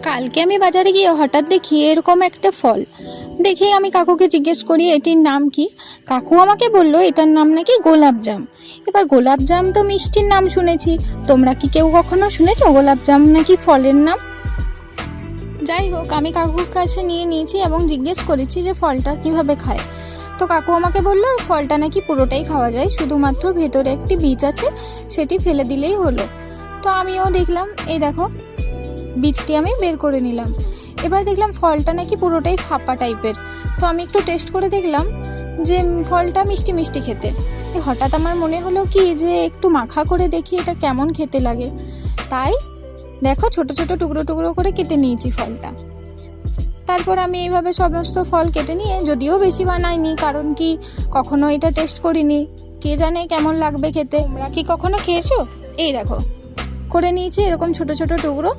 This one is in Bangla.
কালকে আমি বাজারে গিয়ে হঠাৎ দেখি এরকম একটা ফল। দেখে আমি কাকুকে জিজ্ঞেস করি এটির নাম কি। কাকু আমাকে বলল এটার নাম নাকি গোলাপজাম। এবার গোলাপজাম তো মিষ্টির নাম শুনেছি, তোমরা কি কেউ কখনো শুনেছো গোলাপজাম নাকি ফলের নাম? যাই হোক, আমি কাকুর কাছে নিয়ে নিয়েছি এবং জিজ্ঞেস করেছি যে ফলটা কিভাবে খায়। তো কাকু আমাকে বললো ফলটা নাকি পুরোটাই খাওয়া যায়, শুধুমাত্র ভেতরে একটি বীজ আছে, সেটি ফেলে দিলেই হলো। তো আমিও দেখলাম, এই দেখো বীজটি আমি বের করে নিলাম। এবার দেখলাম ফলটা নাকি পুরোটাই ফাঁপা টাইপের। তো আমি একটু টেস্ট করে দেখলাম যে ফলটা মিষ্টি মিষ্টি খেতে। হঠাৎ আমার মনে হলো কি যে একটু মাখা করে দেখি এটা কেমন খেতে লাগে। তাই দেখো ছোট ছোট টুকরো টুকরো করে কেটে নিয়েছি ফলটা। তারপর আমি এইভাবে সমস্ত ফল কেটে নিয়ে, যদিও বেশি বানাইনি, কারণ কি কখনো এটা টেস্ট করিনি, কে জানে কেমন লাগবে খেতে। তোমরা কি কখনো খেয়েছো? এই দেখো করে নিয়েছি এরকম ছোট ছোট টুকরো।